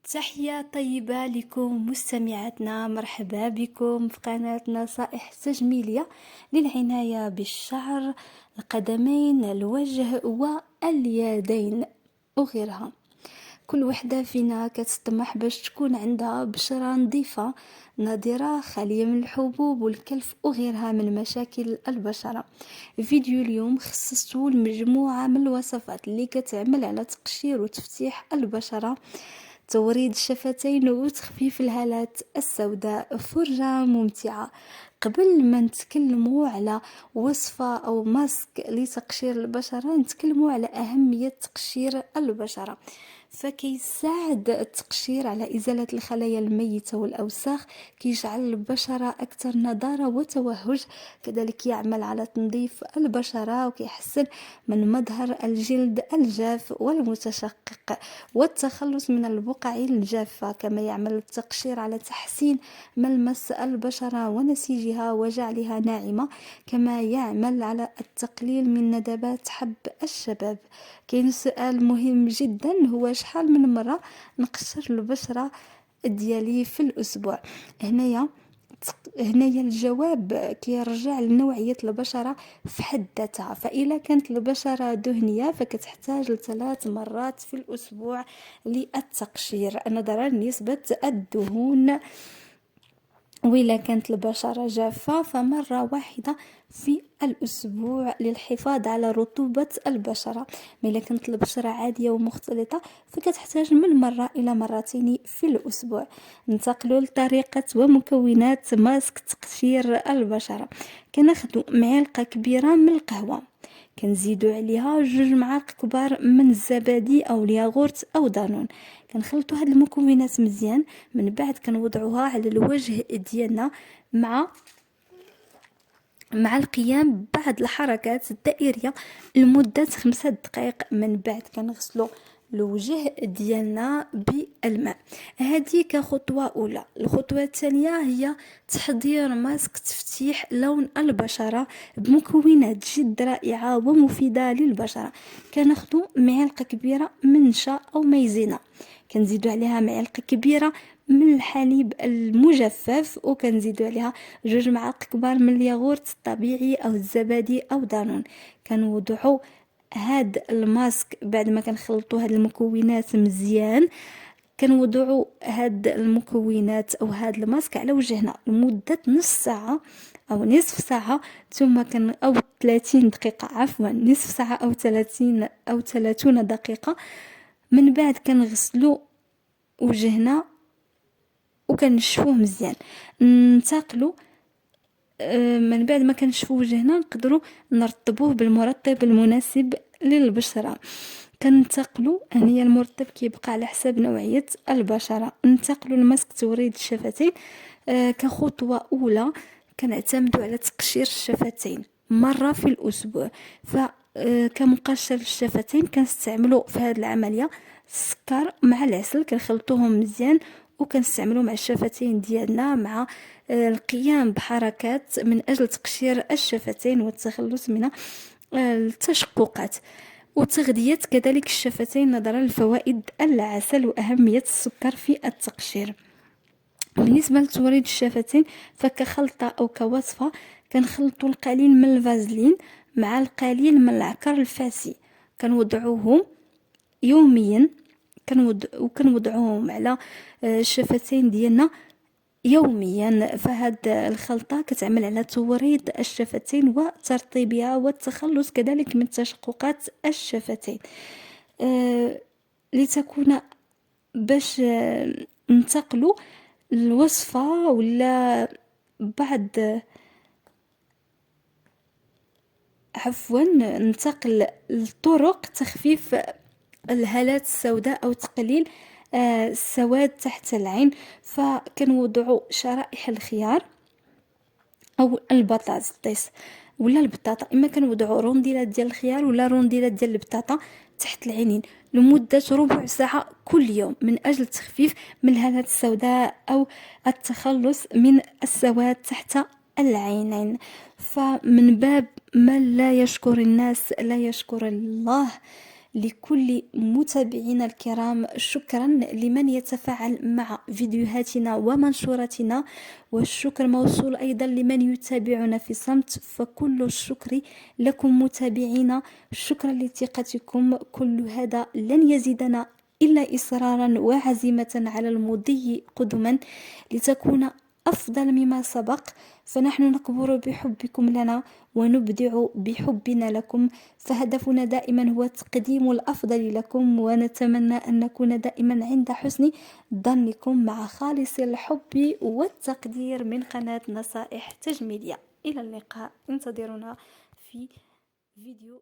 تحية طيبة لكم مستمعاتنا، مرحبا بكم في قناة نصائح تجميلية للعناية بالشعر، القدمين، الوجه واليدين وغيرها. كل وحدة فينا كتطمح باش تكون عندها بشرة نظيفة نضرة خالية من الحبوب والكلف وغيرها من مشاكل البشرة. فيديو اليوم خصصته لمجموعة من الوصفات اللي كتعمل على تقشير وتفتيح البشرة، توريد الشفتين وتخفيف الهالات السوداء. فرجة ممتعة. قبل ما نتكلموا على وصفة أو ماسك لتقشير البشرة، نتكلموا على أهمية تقشير البشرة. فكيساعد التقشير على إزالة الخلايا الميتة والأوساخ، كيجعل البشرة أكثر نضارة وتوهج، كذلك يعمل على تنظيف البشرة وكيحسن من مظهر الجلد الجاف والمتشقق والتخلص من البقع الجافة. كما يعمل التقشير على تحسين ملمس البشرة ونسيجها وجعلها ناعمة، كما يعمل على التقليل من ندبات حب الشباب. كاين سؤال مهم جدا، هو شحال من مرة نقشر البشرة ديالي في الأسبوع؟ هنايا الجواب كيرجع لنوعية البشرة في حد ذاتها. فإلا كانت البشرة دهنية فكتحتاج ل3 مرات في الأسبوع للتقشير نظرا لنسبة الدهون، وإلا كانت البشرة جافة فمرة واحدة في الأسبوع للحفاظ على رطوبة البشرة. إلا كانت البشرة عادية ومختلطة فكتحتاج من مرة إلى مرتين في الأسبوع. ننتقل لطريقة ومكونات ماسك تقشير البشرة. كناخدو معلقة كبيرة من القهوة، كنزيدو عليها 2 معالق كبار من الزبادي او الياغورت او دانون. كنخلطوا هاد المكونات مزيان، من بعد كنوضعوها على الوجه ديالنا مع القيام بعض الحركات الدائرية لمدة 5 دقائق. من بعد كنغسلو الوجه ديالنا بالماء. هذه كخطوة أولى. الخطوة الثانية هي تحضير ماسك تفتيح لون البشرة بمكونات جد رائعة ومفيدة للبشرة. كناخدو معلقة كبيرة من نشا أو مايزينا، كنزيدو عليها معلقة كبيرة من الحليب المجفف، وكنزيدو عليها 2 معالق كبار من الياغورت الطبيعي او الزبادي او دانون. كنوضعو هاد الماسك بعد ما كنخلطو هاد المكونات مزيان، كنوضعو هاد المكونات او هاد الماسك على وجهنا لمدة نص ساعة او نصف ساعة، ثم او 30 دقيقة، عفوا نصف ساعة او 30 دقيقة. من بعد كنغسلو وجهنا وكنشفوه مزيان. ننتقلوا من بعد ما كنشفو وجهنا نقدروا نرطبوه بالمرطب المناسب للبشرة. كننتقلوا، هنايا المرطب كيبقى على حساب نوعية البشرة. ننتقلوا لمسك توريد الشفتين. كخطوة أولى كنعتمدوا على تقشير الشفتين مرة في الأسبوع. كمقشر الشفتين كنستعملوا في هذه العملية السكر مع العسل، كنخلطوهم مزيان وكنستعملوا مع الشفتين ديالنا مع القيام بحركات من أجل تقشير الشفتين والتخلص من التشققات وتغذية كذلك الشفتين نظرا لفوائد العسل وأهمية السكر في التقشير. بالنسبة لتوريد الشفتين فكخلطة أو كوصفة كنخلطوا القليل من الفازلين مع القليل من العكر الفاسي، كنوضعوهم يوميا، وكنوضعوهم على الشفتين ديالنا يوميا. فهاد الخلطة كتعمل على توريد الشفتين وترطيبها والتخلص كذلك من تشققات الشفتين. لتكون باش ننتقلوا الوصفة ولا بعد ننتقل لطرق تخفيف الهالات السوداء أو تقليل السواد تحت العين. فكنوضعوا شرائح الخيار أو البطاطس ولا البطاطا، إما كنوضعوا رونديلات ديال الخيار ولا رونديلات ديال البطاطا تحت العينين لمدة ربع ساعة كل يوم من أجل التخفيف من الهالات السوداء أو التخلص من السواد تحت العينين. فمن باب من لا يشكر الناس لا يشكر الله. لكل متابعينا الكرام، شكرا لمن يتفاعل مع فيديوهاتنا ومنشوراتنا، والشكر موصول أيضا لمن يتابعنا في صمت. فكل الشكر لكم متابعينا، شكرا لثقتكم. كل هذا لن يزيدنا إلا إصرارا وعزيمة على المضي قدما لتكون أفضل مما سبق. فنحن نكبر بحبكم لنا ونبدع بحبنا لكم، فهدفنا دائما هو تقديم الأفضل لكم، ونتمنى أن نكون دائما عند حسن ظنكم مع خالص الحب والتقدير من قناة نصائح تجميلية. إلى اللقاء، انتظرونا في فيديو